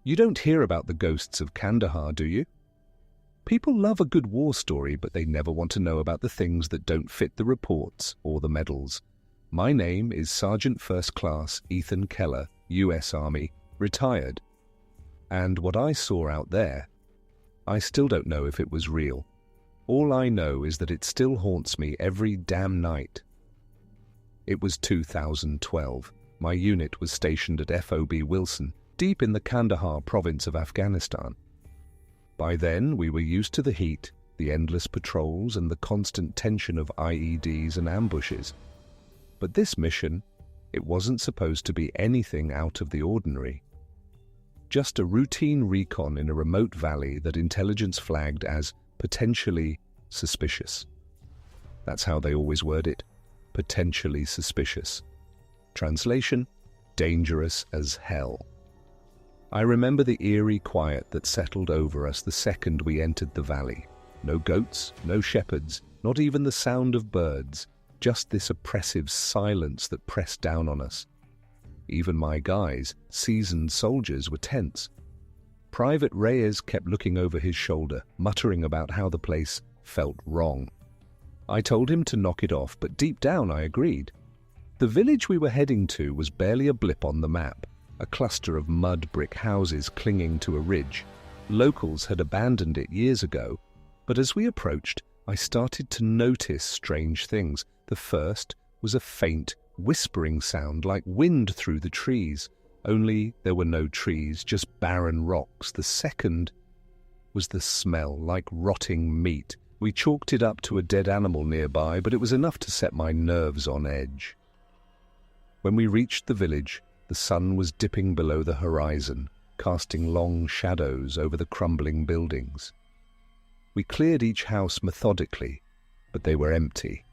You don't hear about the ghosts of Kandahar, do you? People love a good war story, but they never want to know about the things that don't fit the reports or the medals. My name is Sergeant First Class Ethan Keller, U.S. Army, retired. And what I saw out there, I still don't know if it was real. All I know is that it still haunts me every damn night. It was 2012. My unit was stationed at FOB Wilson, deep in the Kandahar province of Afghanistan. By then, we were used to the heat, the endless patrols, and the constant tension of IEDs and ambushes. But this mission, it wasn't supposed to be anything out of the ordinary. Just a routine recon in a remote valley that intelligence flagged as potentially suspicious. That's how they always word it, potentially suspicious. Translation, dangerous as hell. I remember the eerie quiet that settled over us the second we entered the valley. No goats, no shepherds, not even the sound of birds, just this oppressive silence that pressed down on us. Even my guys, seasoned soldiers, were tense. Private Reyes kept looking over his shoulder, muttering about how the place felt wrong. I told him to knock it off, but deep down I agreed. The village we were heading to was barely a blip on the map, a cluster of mud brick houses clinging to a ridge. Locals had abandoned it years ago, but as we approached, I started to notice strange things. The first was a faint, whispering sound like wind through the trees, only there were no trees, just barren rocks. The second was the smell, like rotting meat. We chalked it up to a dead animal nearby, but it was enough to set my nerves on edge. When we reached the village, the sun was dipping below the horizon, casting long shadows over the crumbling buildings. We cleared each house methodically, but they were empty.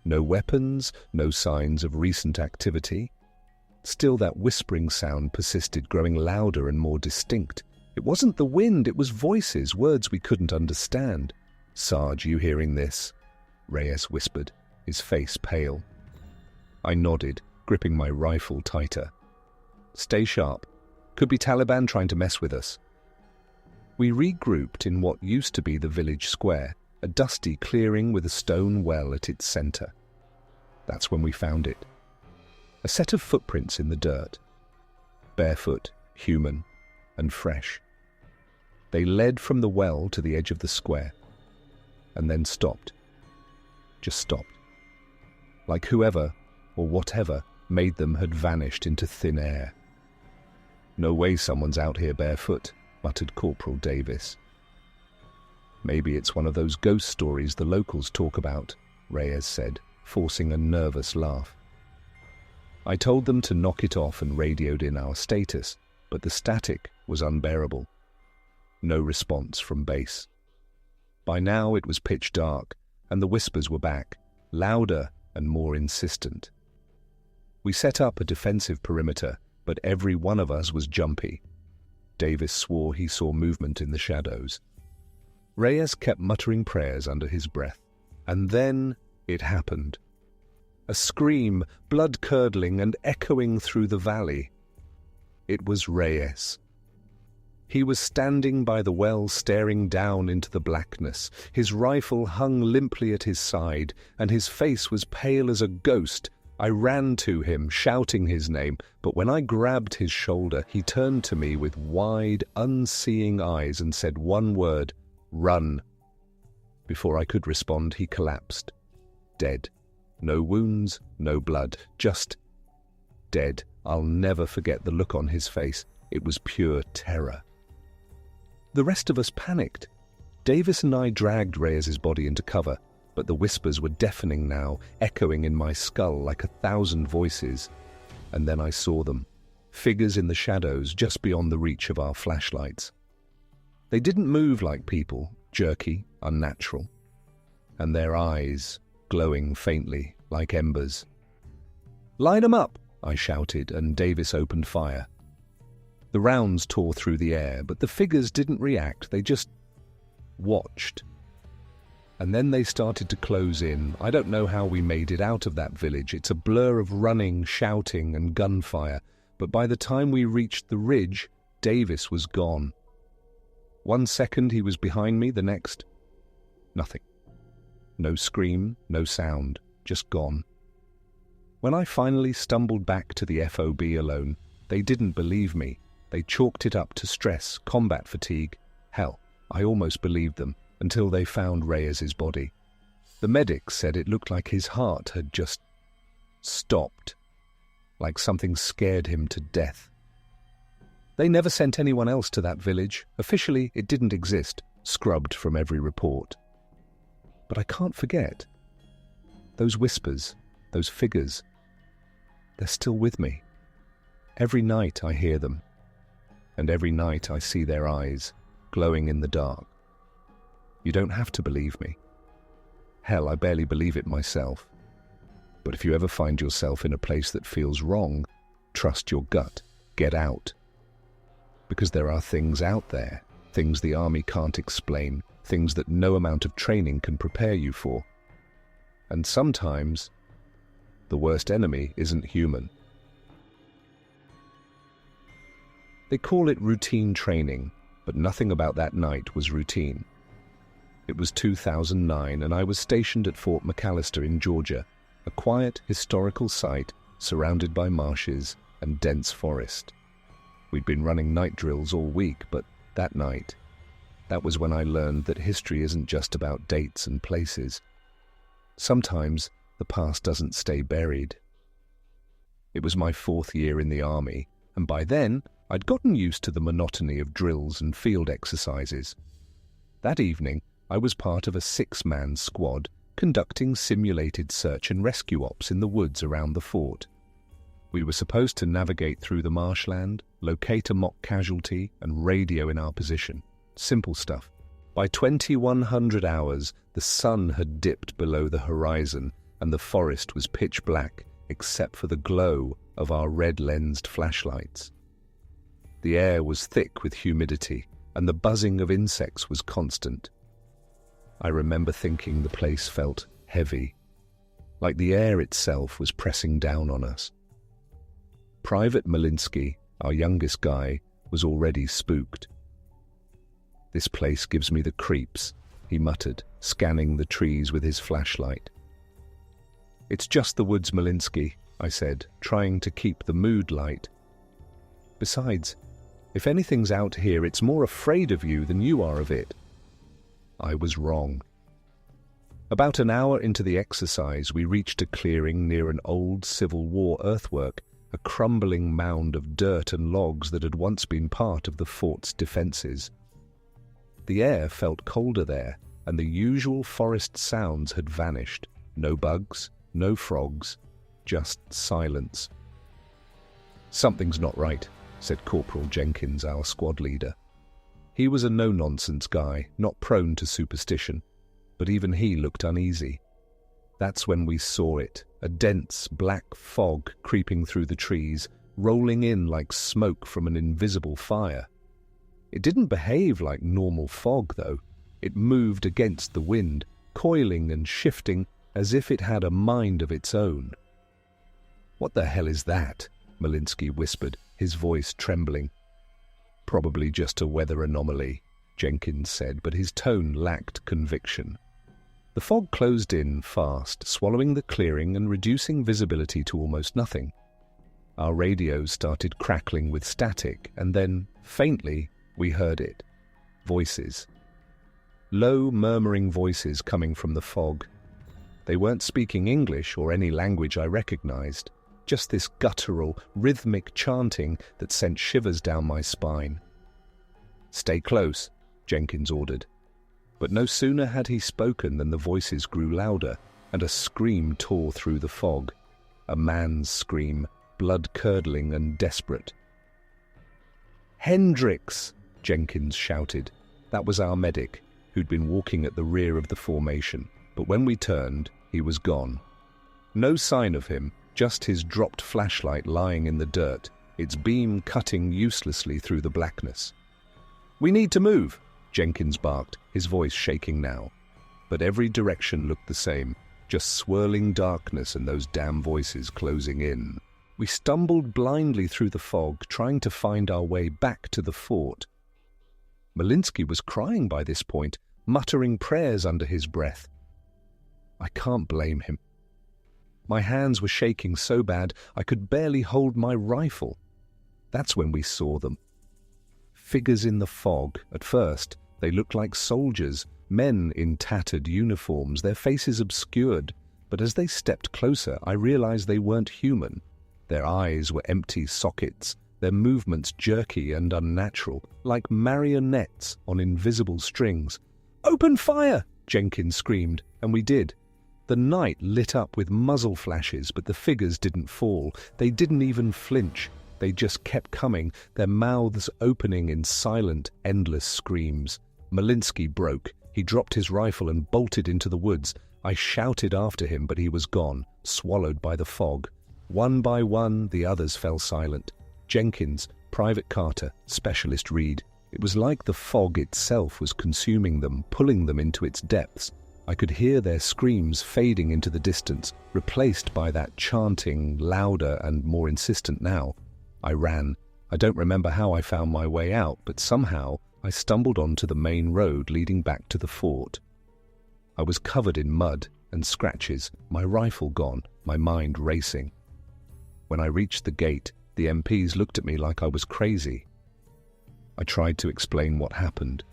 No weapons, no signs of recent activity. Still, that whispering sound persisted, growing louder and more distinct. It wasn't the wind, it was voices, words we couldn't understand. "Sarge, you hearing this?" Reyes whispered, his face pale. I nodded, gripping my rifle tighter. "Stay sharp. Could be Taliban trying to mess with us." We regrouped in what used to be the village square, a dusty clearing with a stone well at its center. That's when we found it. A set of footprints in the dirt. Barefoot, human, and fresh. They led from the well to the edge of the square, and then stopped. Just stopped. Like whoever, or whatever, made them had vanished into thin air. "No way someone's out here barefoot," muttered Corporal Davis. "Maybe it's one of those ghost stories the locals talk about," Reyes said, forcing a nervous laugh. I told them to knock it off and radioed in our status, but the static was unbearable. No response from base. By now it was pitch dark, and the whispers were back, louder and more insistent. We set up a defensive perimeter, but every one of us was jumpy. Davis swore he saw movement in the shadows. Reyes kept muttering prayers under his breath. And then it happened. A scream, blood-curdling and echoing through the valley. It was Reyes. He was standing by the well, staring down into the blackness. His rifle hung limply at his side, and his face was pale as a ghost. I ran to him, shouting his name, but when I grabbed his shoulder, he turned to me with wide, unseeing eyes and said one word, "Run." Before I could respond, he collapsed. Dead. No wounds, no blood, just dead. I'll never forget the look on his face. It was pure terror. The rest of us panicked. Davis and I dragged Reyes's body into cover, but the whispers were deafening now, echoing in my skull like 1,000 voices. And then I saw them, figures in the shadows just beyond the reach of our flashlights. They didn't move like people, jerky, unnatural. And their eyes, glowing faintly, like embers. "Line 'em up!" I shouted, and Davis opened fire. The rounds tore through the air, but the figures didn't react, they just watched. And then they started to close in. I don't know how we made it out of that village. It's a blur of running, shouting, and gunfire. But by the time we reached the ridge, Davis was gone. 1 second he was behind me, the next, nothing. No scream, no sound, just gone. When I finally stumbled back to the FOB alone, they didn't believe me. They chalked it up to stress, combat fatigue. Hell, I almost believed them until they found Reyes's body. The medics said it looked like his heart had just stopped, like something scared him to death. They never sent anyone else to that village. Officially, it didn't exist, scrubbed from every report. But I can't forget. Those whispers, those figures, they're still with me. Every night I hear them, and every night I see their eyes glowing in the dark. You don't have to believe me. Hell, I barely believe it myself. But if you ever find yourself in a place that feels wrong, trust your gut. Get out. Because there are things out there, things the army can't explain, things that no amount of training can prepare you for. And sometimes, the worst enemy isn't human. They call it routine training, but nothing about that night was routine. It was 2009 and I was stationed at Fort McAllister in Georgia, a quiet historical site surrounded by marshes and dense forest. We'd been running night drills all week, but that night, that was when I learned that history isn't just about dates and places. Sometimes the past doesn't stay buried. It was my 4th year in the army, and by then I'd gotten used to the monotony of drills and field exercises. That evening, I was part of a 6-man squad conducting simulated search and rescue ops in the woods around the fort. We were supposed to navigate through the marshland, locate a mock casualty, and radio in our position. Simple stuff. By 2100 hours, the sun had dipped below the horizon and the forest was pitch black except for the glow of our red-lensed flashlights. The air was thick with humidity and the buzzing of insects was constant. I remember thinking the place felt heavy, like the air itself was pressing down on us. Private Malinsky, our youngest guy, was already spooked. "This place gives me the creeps," he muttered, scanning the trees with his flashlight. "It's just the woods, Malinsky," I said, trying to keep the mood light. "Besides, if anything's out here, it's more afraid of you than you are of it." I was wrong. About an hour into the exercise, we reached a clearing near an old Civil War earthwork, a crumbling mound of dirt and logs that had once been part of the fort's defences. The air felt colder there, and the usual forest sounds had vanished. No bugs, no frogs, just silence. "Something's not right," said Corporal Jenkins, our squad leader. He was a no-nonsense guy, not prone to superstition, but even he looked uneasy. That's when we saw it, a dense black fog creeping through the trees, rolling in like smoke from an invisible fire. It didn't behave like normal fog, though. It moved against the wind, coiling and shifting as if it had a mind of its own. "What the hell is that?" Malinsky whispered, his voice trembling. "Probably just a weather anomaly," Jenkins said, but his tone lacked conviction. The fog closed in fast, swallowing the clearing and reducing visibility to almost nothing. Our radios started crackling with static, and then, faintly, we heard it. Voices. Low, murmuring voices coming from the fog. They weren't speaking English or any language I recognized, just this guttural, rhythmic chanting that sent shivers down my spine. "Stay close," Jenkins ordered. But no sooner had he spoken than the voices grew louder, and a scream tore through the fog. A man's scream, blood-curdling and desperate. "Hendricks!" Jenkins shouted. That was our medic, who'd been walking at the rear of the formation, but when we turned, he was gone. No sign of him, just his dropped flashlight lying in the dirt, its beam cutting uselessly through the blackness. "We need to move!" Jenkins barked, his voice shaking now. But every direction looked the same, just swirling darkness and those damn voices closing in. We stumbled blindly through the fog, trying to find our way back to the fort. Malinsky was crying by this point, muttering prayers under his breath. I can't blame him. My hands were shaking so bad I could barely hold my rifle. That's when we saw them. Figures in the fog. At first, they looked like soldiers, men in tattered uniforms, their faces obscured. But as they stepped closer, I realized they weren't human. Their eyes were empty sockets, their movements jerky and unnatural, like marionettes on invisible strings. "Open fire!" Jenkins screamed, and we did. The night lit up with muzzle flashes, but the figures didn't fall. They didn't even flinch. They just kept coming, their mouths opening in silent, endless screams. Malinsky broke. He dropped his rifle and bolted into the woods. I shouted after him, but he was gone, swallowed by the fog. One by one, the others fell silent. Jenkins, Private Carter, Specialist Reed. It was like the fog itself was consuming them, pulling them into its depths. I could hear their screams fading into the distance, replaced by that chanting, louder and more insistent now. I ran. I don't remember how I found my way out, but somehow I stumbled onto the main road leading back to the fort. I was covered in mud and scratches, my rifle gone, my mind racing. When I reached the gate, the MPs looked at me like I was crazy. I tried to explain what happened,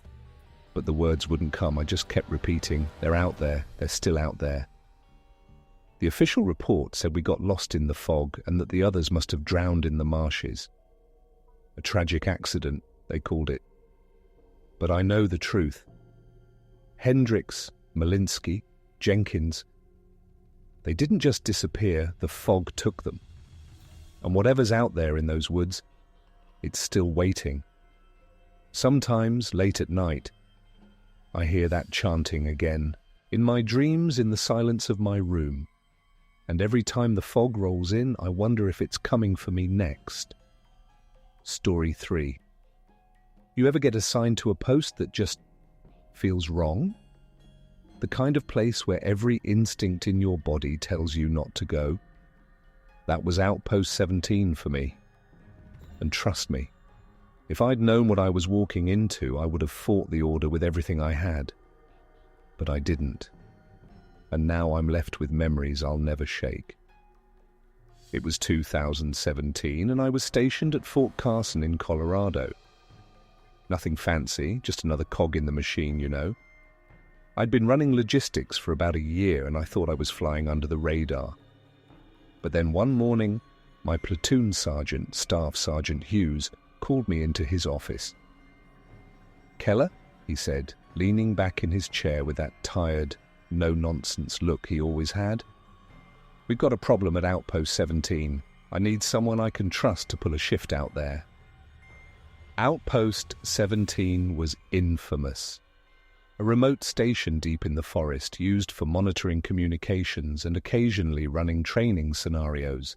but the words wouldn't come. I just kept repeating, "They're out there, they're still out there." The official report said we got lost in the fog and that the others must have drowned in the marshes. A tragic accident, they called it. But I know the truth. Hendricks, Malinsky, Jenkins, they didn't just disappear, the fog took them. And whatever's out there in those woods, it's still waiting. Sometimes, late at night, I hear that chanting again, in my dreams, in the silence of my room. And every time the fog rolls in, I wonder if it's coming for me next. Story 3. You ever get assigned to a post that just feels wrong? The kind of place where every instinct in your body tells you not to go? That was Outpost 17 for me. And trust me, if I'd known what I was walking into, I would have fought the order with everything I had. But I didn't. And now I'm left with memories I'll never shake. It was 2017, and I was stationed at Fort Carson in Colorado. Nothing fancy, just another cog in the machine, you know. I'd been running logistics for about a year, and I thought I was flying under the radar. But then one morning, my platoon sergeant, Staff Sergeant Hughes, called me into his office. "Keller," he said, leaning back in his chair with that tired, no-nonsense look he always had. "We've got a problem at Outpost 17. I need someone I can trust to pull a shift out there." Outpost 17 was infamous. A remote station deep in the forest used for monitoring communications and occasionally running training scenarios.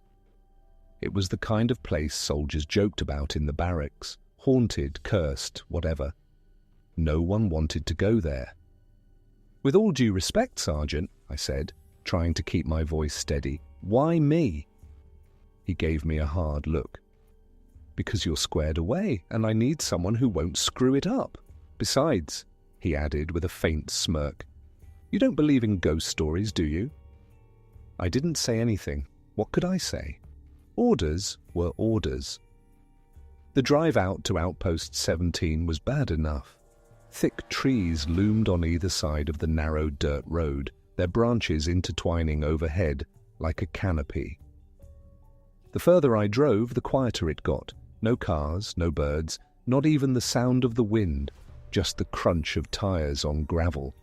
It was the kind of place soldiers joked about in the barracks, haunted, cursed, whatever. No one wanted to go there. "With all due respect, Sergeant," I said, trying to keep my voice steady, "why me?" He gave me a hard look. "Because you're squared away, and I need someone who won't screw it up. Besides," he added with a faint smirk, "you don't believe in ghost stories, do you?" I didn't say anything. What could I say? Orders were orders. The drive out to Outpost 17 was bad enough. Thick trees loomed on either side of the narrow dirt road, their branches intertwining overhead like a canopy. The further I drove, the quieter it got. No cars, no birds, not even the sound of the wind, just the crunch of tires on gravel.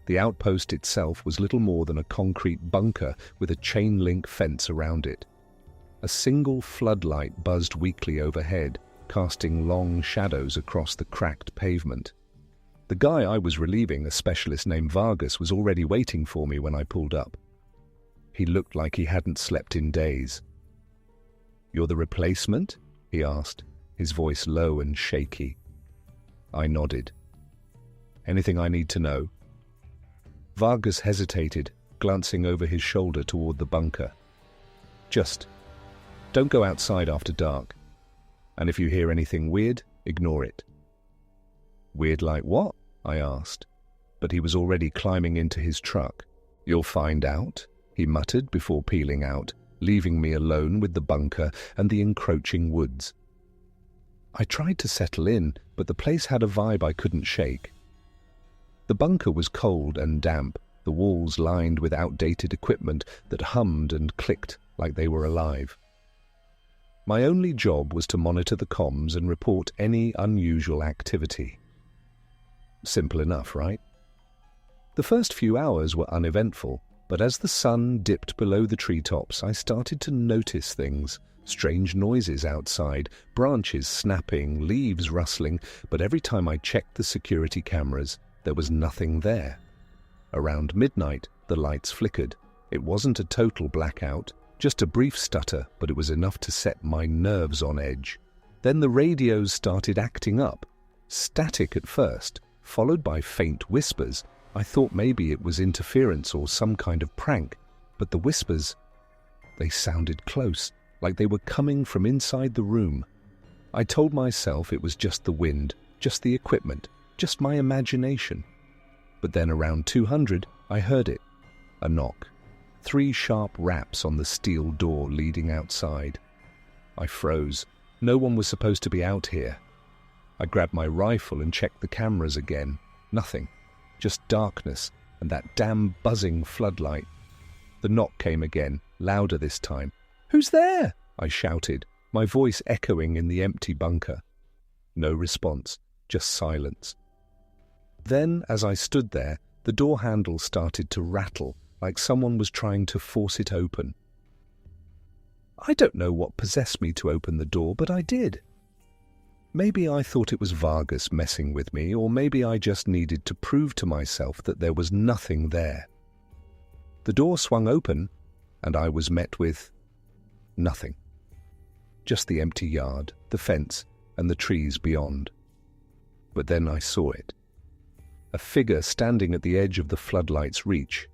The outpost itself was little more than a concrete bunker with a chain-link fence around it. A single floodlight buzzed weakly overhead, casting long shadows across the cracked pavement. The guy I was relieving, a specialist named Vargas, was already waiting for me when I pulled up. He looked like he hadn't slept in days. "You're the replacement?" he asked, his voice low and shaky. I nodded. "Anything I need to know?" Vargas hesitated, glancing over his shoulder toward the bunker. Just Don't go outside after dark. And if you hear anything weird, ignore it." "Weird like what?" I asked, but he was already climbing into his truck. "You'll find out," he muttered before peeling out, leaving me alone with the bunker and the encroaching woods. I tried to settle in, but the place had a vibe I couldn't shake. The bunker was cold and damp, the walls lined with outdated equipment that hummed and clicked like they were alive. My only job was to monitor the comms and report any unusual activity. Simple enough, right? The first few hours were uneventful, but as the sun dipped below the treetops, I started to notice things. Strange noises outside, branches snapping, leaves rustling, but every time I checked the security cameras, there was nothing there. Around midnight, the lights flickered. It wasn't a total blackout, just a brief stutter, but it was enough to set my nerves on edge. Then the radios started acting up. Static at first, followed by faint whispers. I thought maybe it was interference or some kind of prank, but the whispers, they sounded close, like they were coming from inside the room. I told myself it was just the wind, just the equipment, just my imagination. But then around 200, I heard it. A knock. 3 sharp raps on the steel door leading outside. I froze. No one was supposed to be out here. I grabbed my rifle and checked the cameras again. Nothing. Just darkness and that damn buzzing floodlight. The knock came again, louder this time. "Who's there?" I shouted, my voice echoing in the empty bunker. No response, just silence. Then, as I stood there, the door handle started to rattle, like someone was trying to force it open. I don't know what possessed me to open the door, but I did. Maybe I thought it was Vargas messing with me, or maybe I just needed to prove to myself that there was nothing there. The door swung open, and I was met with nothing. Just the empty yard, the fence, and the trees beyond. But then I saw it. A figure standing at the edge of the floodlight's reach.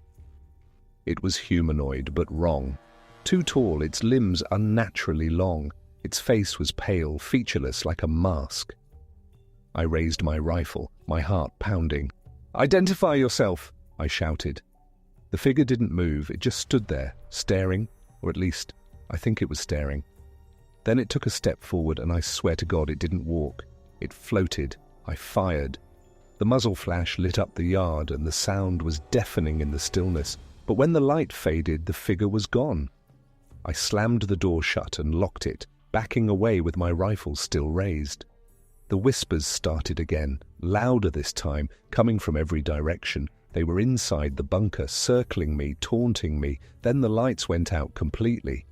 It was humanoid, but wrong. Too tall, its limbs unnaturally long. Its face was pale, featureless, like a mask. I raised my rifle, my heart pounding. "Identify yourself!" I shouted. The figure didn't move, it just stood there, staring, or at least, I think it was staring. Then it took a step forward, and I swear to God it didn't walk. It floated. I fired. The muzzle flash lit up the yard, and the sound was deafening in the stillness. But when the light faded, the figure was gone. I slammed the door shut and locked it, backing away with my rifle still raised. The whispers started again, louder this time, coming from every direction. They were inside the bunker, circling me, taunting me. Then the lights went out completely.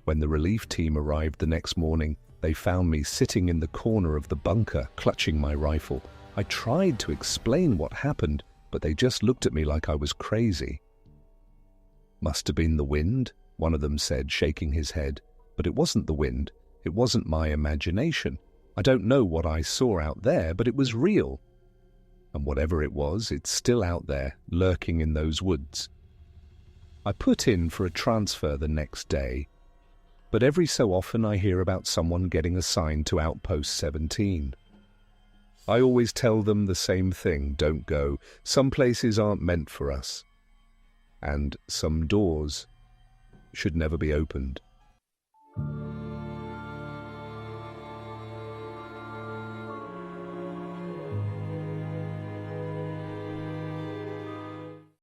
When the relief team arrived the next morning, they found me sitting in the corner of the bunker, clutching my rifle. I tried to explain what happened, but they just looked at me like I was crazy. "Must have been the wind," one of them said, shaking his head. But it wasn't the wind. It wasn't my imagination. I don't know what I saw out there, but it was real. And whatever it was, it's still out there, lurking in those woods. I put in for a transfer the next day, but every so often I hear about someone getting assigned to Outpost 17. I always tell them the same thing: don't go. Some places aren't meant for us. And some doors should never be opened.